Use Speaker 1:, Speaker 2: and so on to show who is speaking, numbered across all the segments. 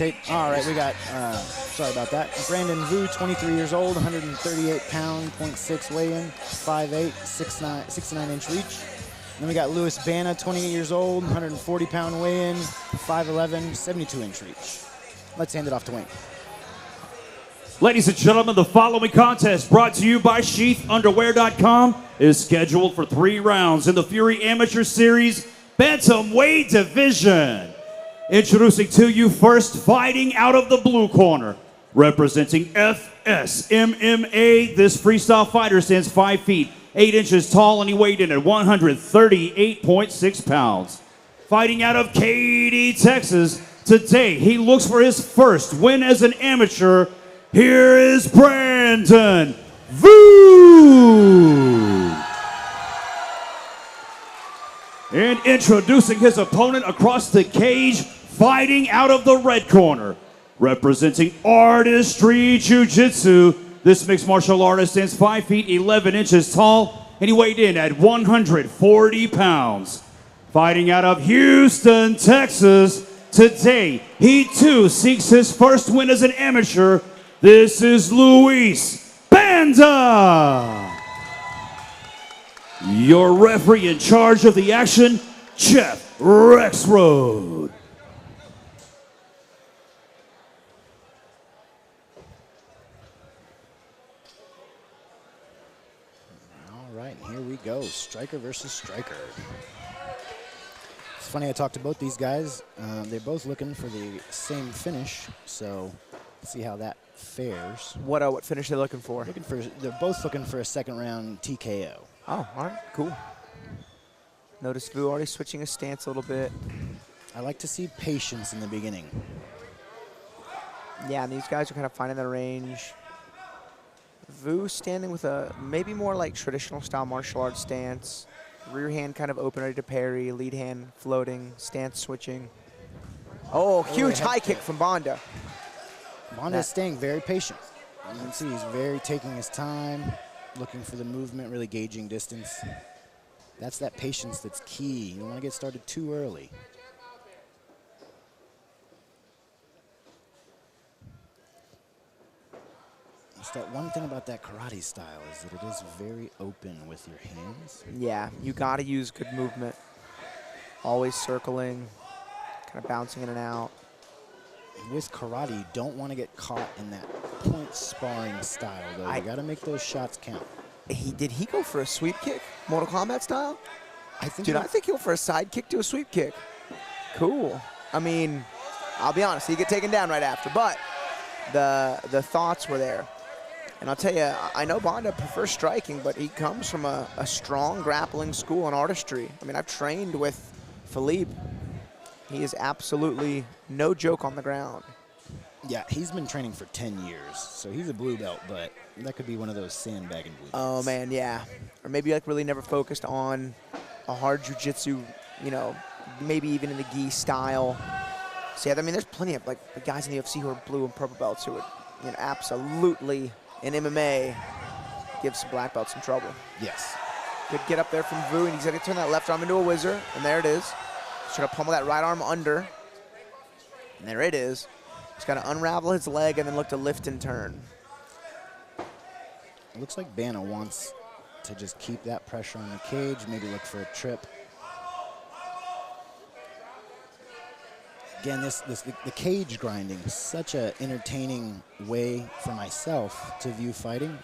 Speaker 1: All right, we got, sorry about that. Brandon Vu, 23 years old, 138 pound, 0.6 weigh-in, 5'8", 69-inch reach. Then we got Louis Banda, 28 years old, 140 pound weigh-in, 5'11", 72-inch reach. Let's hand it off to Wayne.
Speaker 2: Ladies and gentlemen, the following contest, brought to you by SheathUnderwear.com, is scheduled for 3 rounds in the Fury Amateur Series Bantamweight Division. Introducing to you first, fighting out of the blue corner, representing FSMMA. This freestyle fighter stands 5 feet, 8 inches tall, and he weighed in at 138.6 pounds. Fighting out of Katy, Texas, today he looks for his first win as an amateur. Here is Brandon Vu. And introducing his opponent across the cage, fighting out of the red corner, representing Artistry Jiu-Jitsu. This mixed martial artist stands 5 feet, 11 inches tall, and he weighed in at 140 pounds. Fighting out of Houston, Texas, today he too seeks his first win as an amateur. This is Luis Banda. Your referee in charge of the action, Jeff Rexroad.
Speaker 1: All right, here we go. Striker versus striker. It's funny, I talked to both these guys. They're both looking for the same finish, so let's see how that fares.
Speaker 3: What finish are they looking for?
Speaker 1: They're both looking for a second round TKO.
Speaker 3: Oh, all right, cool. Notice Vu already switching his stance a little bit.
Speaker 1: I like to see patience in the beginning.
Speaker 3: Yeah, and these guys are kind of finding their range. Vu standing with a maybe more like traditional style martial arts stance. Rear hand kind of open, ready to parry. Lead hand floating, stance switching. Oh, huge high kick from Banda.
Speaker 1: Banda is staying very patient. You can see he's very taking his time, looking for the movement, really gauging distance. That's that patience that's key. You don't want to get started too early. It's that one thing about that karate style is that it is very open with your hands.
Speaker 3: Yeah, you got to use good movement. Always circling, kind of bouncing in and out.
Speaker 1: With karate, you don't want to get caught in that point sparring style, though. You got to make those shots count.
Speaker 3: Did he go for a sweep kick, Mortal Kombat style?
Speaker 1: I think
Speaker 3: he went for a side kick to a sweep kick. Cool. I mean, I'll be honest, he get taken down right after, but the thoughts were there. And I'll tell you, I know Banda prefers striking, but he comes from a strong grappling school in artistry. I mean, I've trained with Philippe. He is absolutely no joke on the ground.
Speaker 1: Yeah, he's been training for 10 years, so he's a blue belt, but that could be one of those sandbagging blue belts.
Speaker 3: Oh, man, yeah. Or maybe like really never focused on a hard jiu-jitsu, you know, maybe even in the gi style. So, yeah, I mean, there's plenty of, like, the guys in the UFC who are blue and purple belts who would, you know, absolutely, in MMA, give some black belts some trouble.
Speaker 1: Yes.
Speaker 3: Good get up there from Vu, and he's going to turn that left arm into a whizzer, and there it is. He's trying to pummel that right arm under, and there it is. He's got to unravel his leg and then look to lift and turn.
Speaker 1: It looks like Banda wants to just keep that pressure on the cage, maybe look for a trip. Again, the cage grinding is such an entertaining way for myself to view fighting.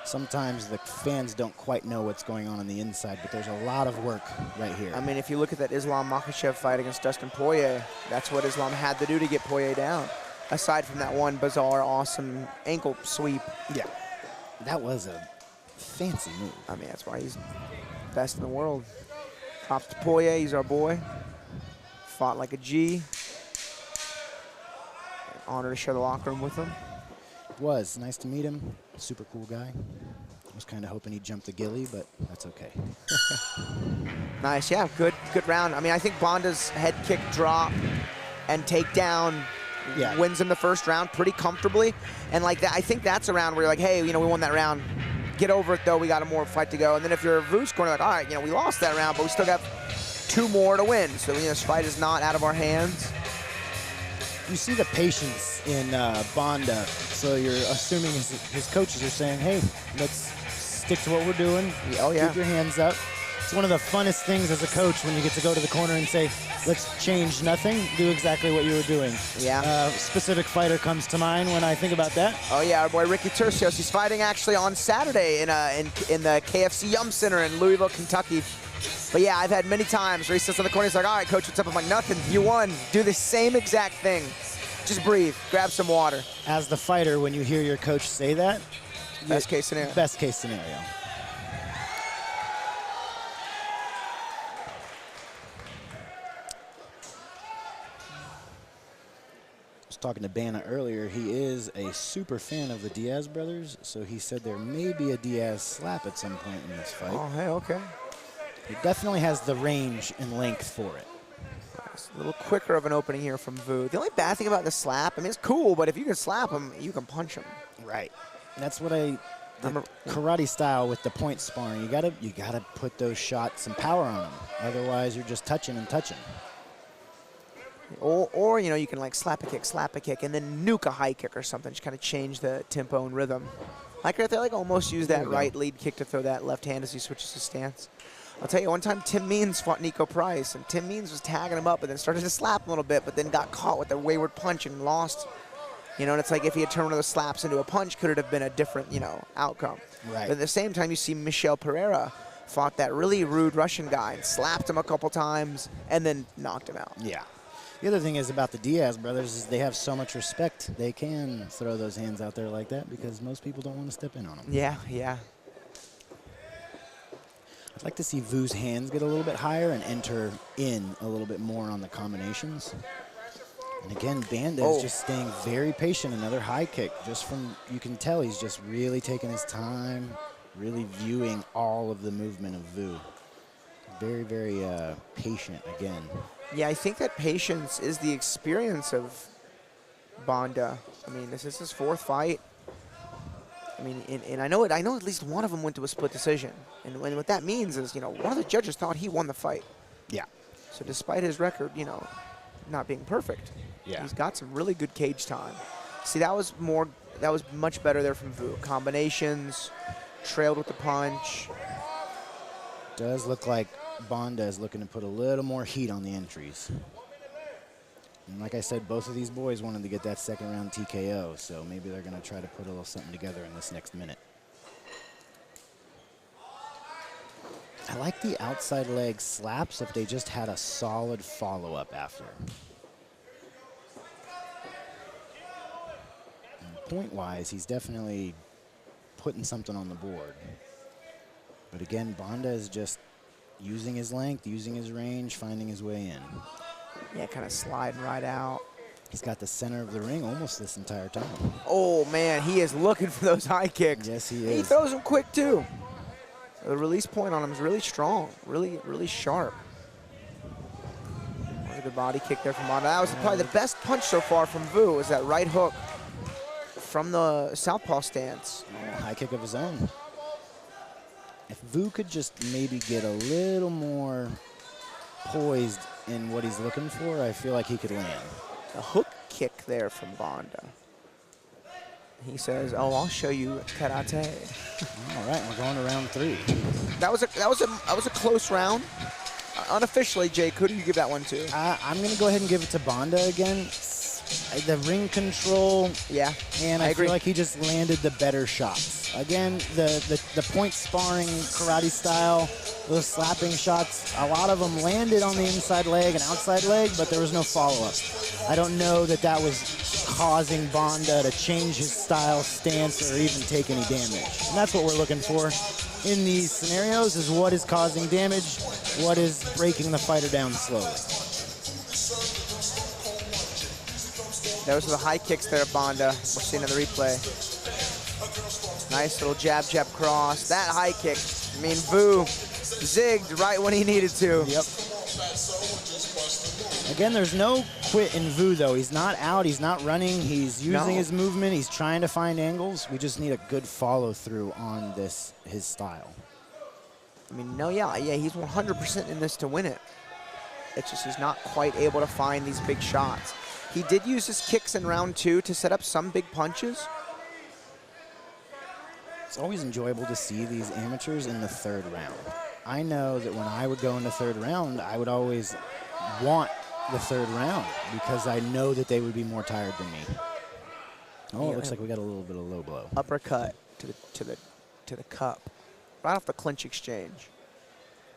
Speaker 1: Sometimes the fans don't quite know what's going on the inside, but there's a lot of work right here.
Speaker 3: I mean, if you look at that Islam Makhachev fight against Dustin Poirier, that's what Islam had to do to get Poirier down. Aside from that one bizarre, awesome ankle sweep.
Speaker 1: Yeah, that was a fancy move.
Speaker 3: I mean, that's why he's best in the world. Props to Poirier, he's our boy. Fought like a G. Honor to share the locker room with him.
Speaker 1: It was nice to meet him. Super cool guy. I was kind of hoping he'd jump the ghillie, but that's okay.
Speaker 3: Nice, yeah, good round. I mean, I think Banda's head kick drop and takedown wins him the first round pretty comfortably. And like that, I think that's a round where you're like, hey, you know, we won that round. Get over it though, we got a more fight to go. And then if you're a Vu's corner, like, all right, you know, we lost that round, but we still got 2 more to win. So, you know, this fight is not out of our hands.
Speaker 1: you see the patience in Banda. So you're assuming his coaches are saying, hey, let's stick to what we're doing.
Speaker 3: Oh, yeah.
Speaker 1: Keep your hands up. It's one of the funnest things as a coach when you get to go to the corner and say, let's change nothing, do exactly what you were doing.
Speaker 3: Yeah.
Speaker 1: Specific fighter comes to mind when I think about that.
Speaker 3: Oh, yeah, our boy Ricky Tercios. He's fighting actually on Saturday in the KFC Yum Center in Louisville, Kentucky. But, yeah, I've had many times where he sits on the corner. He's like, all right, coach, what's up? I'm like, nothing. You won. Do the same exact thing. Just breathe. Grab some water.
Speaker 1: As the fighter, when you hear your coach say that,
Speaker 3: Best case scenario.
Speaker 1: Best case scenario. Talking to Banda earlier, he is a super fan of the Diaz brothers, so he said there may be a Diaz slap at some point in this fight.
Speaker 3: Oh, hey, okay.
Speaker 1: He definitely has the range and length for it.
Speaker 3: It's a little quicker of an opening here from Vu. The only bad thing about the slap, I mean, it's cool, but if you can slap him, you can punch him.
Speaker 1: Right. That's what the karate style with the point sparring. You gotta put those shots and power on them. Otherwise, you're just touching and touching.
Speaker 3: Or you know, you can like slap a kick, and then nuke a high kick or something. Just kind of change the tempo and rhythm. Like right there, like almost use that right lead kick to throw that left hand as he switches his stance. I'll tell you, one time Tim Means fought Nico Price, and Tim Means was tagging him up and then started to slap him a little bit, but then got caught with a wayward punch and lost. You know, and it's like if he had turned one of those slaps into a punch, could it have been a different, you know, outcome.
Speaker 1: Right.
Speaker 3: But at the same time, you see Michel Pereira fought that really rude Russian guy and slapped him a couple times and then knocked him out.
Speaker 1: Yeah. The other thing is about the Diaz brothers is they have so much respect. They can throw those hands out there like that because most people don't want to step in on them.
Speaker 3: Yeah, yeah.
Speaker 1: I'd like to see Vu's hands get a little bit higher and enter in a little bit more on the combinations. And again, Banda is just staying very patient. Another high kick. Just from, you can tell he's just really taking his time, really viewing all of the movement of Vu. Very, very patient again.
Speaker 3: Yeah, I think that patience is the experience of Banda. I mean, this is his fourth fight. I mean, and I know at least one of them went to a split decision. And what that means is, you know, one of the judges thought he won the fight.
Speaker 1: Yeah.
Speaker 3: So despite his record, you know, not being perfect, he's got some really good cage time. See, that was much better there from Vu. Combinations, trailed with the punch.
Speaker 1: Does look like Banda is looking to put a little more heat on the entries. And like I said, both of these boys wanted to get that second round TKO, so maybe they're going to try to put a little something together in this next minute. I like the outside leg slaps if they just had a solid follow-up after. Point-wise, he's definitely putting something on the board. But again, Banda is just using his length, using his range, finding his way in.
Speaker 3: Yeah, kind of sliding right out.
Speaker 1: He's got the center of the ring almost this entire time.
Speaker 3: Oh, man, he is looking for those high kicks.
Speaker 1: Yes, he is.
Speaker 3: He throws them quick, too. The release point on him is really strong, really, really sharp. That was a good body kick there from Banda. That was probably the best punch so far from Vu, was that right hook from the southpaw stance.
Speaker 1: Oh, high kick of his own. If Vu could just maybe get a little more poised in what he's looking for, I feel like he could land.
Speaker 3: A hook kick there from Banda. He says, "Oh, I'll show you karate."
Speaker 1: All right, we're going to round 3.
Speaker 3: That was a close round. Unofficially, Jake, who do you give that one to?
Speaker 1: I'm going to go ahead and give it to Banda again. The ring control, and I feel like he just landed the better shots. Again, the point sparring karate style, those slapping shots, a lot of them landed on the inside leg and outside leg, but there was no follow-up. I don't know that was causing Banda to change his style, stance, or even take any damage. And that's what we're looking for in these scenarios, is what is causing damage, what is breaking the fighter down slowly.
Speaker 3: Those are the high kicks there, Banda. We're seeing in the replay. Nice little jab, jab, cross. That high kick. I mean, Vu zigged right when he needed to.
Speaker 1: Yep. Again, there's no quit in Vu, though. He's not out. He's not running. He's using his movement. He's trying to find angles. We just need a good follow-through on his style.
Speaker 3: I mean, he's 100% in this to win it. It's just he's not quite able to find these big shots. He did use his kicks in round 2 to set up some big punches.
Speaker 1: It's always enjoyable to see these amateurs in the 3rd round. I know that when I would go in the 3rd round, I would always want the 3rd round because I know that they would be more tired than me. Oh,
Speaker 3: Yeah.
Speaker 1: it looks like we got a little bit of low blow.
Speaker 3: Uppercut to the cup, right off the clinch exchange.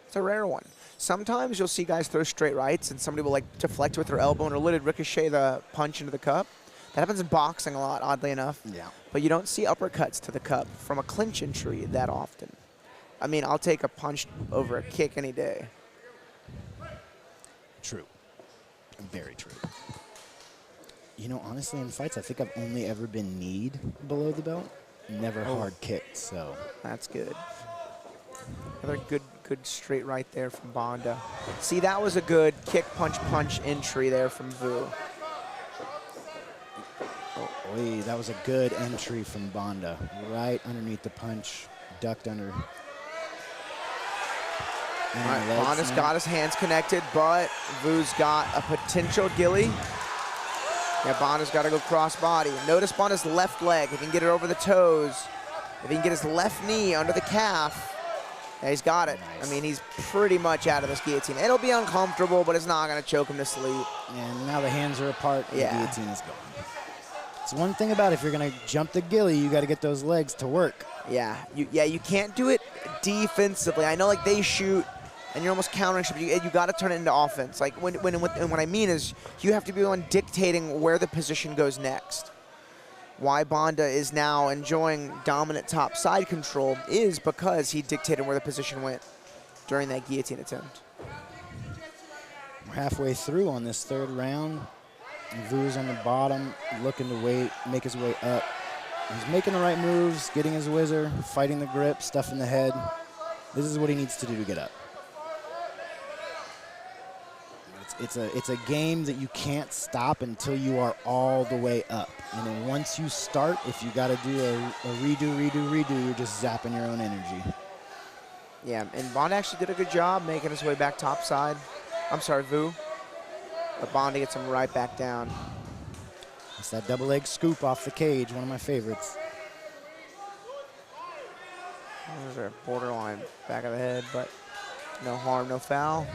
Speaker 3: It's a rare one. Sometimes you'll see guys throw straight rights and somebody will like deflect with their elbow and it'll ricochet the punch into the cup. That happens in boxing a lot, oddly enough.
Speaker 1: Yeah.
Speaker 3: But you don't see uppercuts to the cup from a clinch entry that often. I mean, I'll take a punch over a kick any day.
Speaker 1: True. Very true. You know, honestly, in fights, I think I've only ever been kneed below the belt. Never hard kicked, so.
Speaker 3: That's good. Another good straight right there from Banda. See, that was a good kick, punch, punch entry there from Vu.
Speaker 1: Oy, that was a good entry from Banda. Right underneath the punch, ducked under.
Speaker 3: All right, Banda's got his hands connected, but Vu's got a potential ghillie. Yeah, Banda's got to go cross body. Notice Banda's left leg. If he can get it over the toes, if he can get his left knee under the calf, yeah, he's got it.
Speaker 1: Nice.
Speaker 3: I mean, he's pretty much out of this guillotine. It'll be uncomfortable, but it's not going to choke him to sleep.
Speaker 1: And now the hands are apart, and
Speaker 3: Yeah.
Speaker 1: the guillotine is gone. It's one thing about if you're going to jump the ghillie, you got to get those legs to work.
Speaker 3: Yeah, you can't do it defensively. I know, like, they shoot, and you're almost countering, but you got to turn it into offense. Like, and what I mean is you have to be the one dictating where the position goes next. Why Banda is now enjoying dominant top side control is because he dictated where the position went during that guillotine attempt.
Speaker 1: We're halfway through on this 3rd round. Vu's on the bottom, looking to make his way up. He's making the right moves, getting his whizzer, fighting the grip, stuffing the head. This is what he needs to do to get up. It's a game that you can't stop until you are all the way up. And then once you start, if you got to do a redo, you're just zapping your own energy.
Speaker 3: Yeah, and Banda actually did a good job making his way back topside. I'm sorry, Vu. But Banda gets him right back down.
Speaker 1: It's that double leg scoop off the cage, one of my favorites.
Speaker 3: Those are borderline back of the head, but no harm, no foul.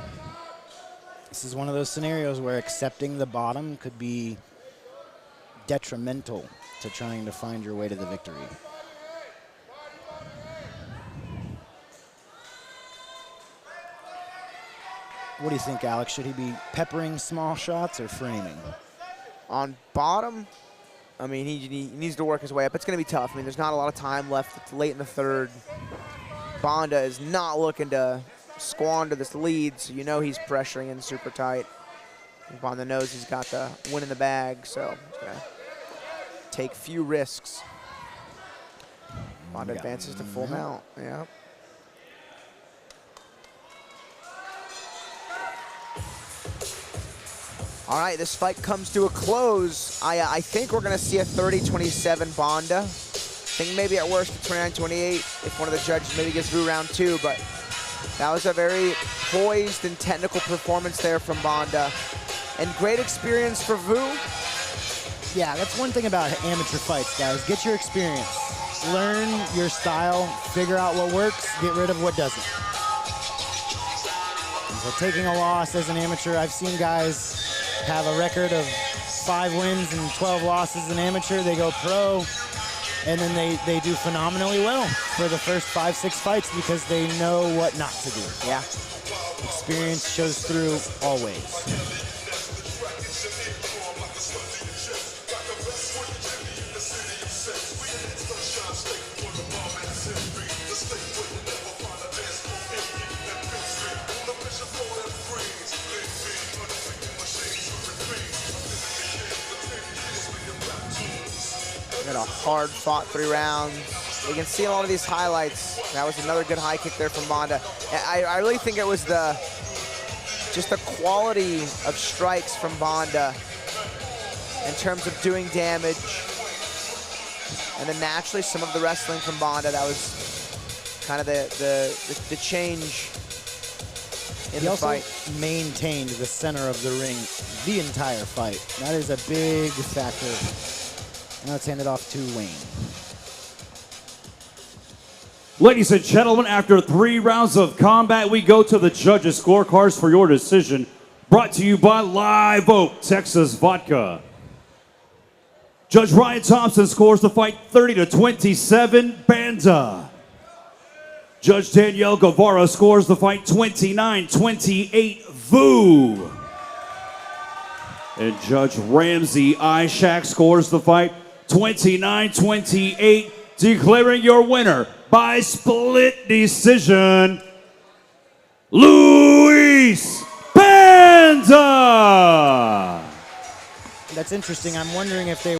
Speaker 1: This is one of those scenarios where accepting the bottom could be detrimental to trying to find your way to the victory. What do you think, Alex? Should he be peppering small shots or framing?
Speaker 3: On bottom, I mean, he needs to work his way up. It's going to be tough. I mean, there's not a lot of time left. It's late in the 3rd. Banda is not looking to squander this lead, so you know he's pressuring in super tight. Banda knows he's got the win in the bag, so he's going to take few risks. Banda advances to full mount. Yeah. All right, this fight comes to a close. I think we're going to see a 30-27 Banda. I think maybe at worst a 29-28 if one of the judges maybe gives Vu round 2, but that was a very poised and technical performance there from Banda. And great experience for Vu.
Speaker 1: Yeah, that's one thing about amateur fights, guys. Get your experience. Learn your style, figure out what works, get rid of what doesn't. So taking a loss as an amateur, I've seen guys have a record of 5 wins and 12 losses as an amateur. They go pro, and then they do phenomenally well for the first 5-6 fights because they know what not to do.
Speaker 3: Yeah.
Speaker 1: Experience shows through always.
Speaker 3: A hard-fought 3 rounds. You can see a lot of these highlights. That was another good high kick there from Banda. I really think it was just the quality of strikes from Banda in terms of doing damage. And then naturally some of the wrestling from Banda. That was kind of the change in
Speaker 1: He
Speaker 3: the
Speaker 1: also
Speaker 3: fight.
Speaker 1: maintained the center of the ring the entire fight. That is a big factor. Now let's hand it off to Wayne.
Speaker 2: Ladies and gentlemen, after 3 rounds of combat, we go to the judges' scorecards for your decision. Brought to you by Live Oak, Texas Vodka. Judge Ryan Thompson scores the fight 30-27, Banda. Judge Danielle Guevara scores the fight 29-28, Vu. And Judge Ramsey Ishak scores the fight 29-28, declaring your winner by split decision, Luis Banda.
Speaker 1: That's interesting. I'm wondering if they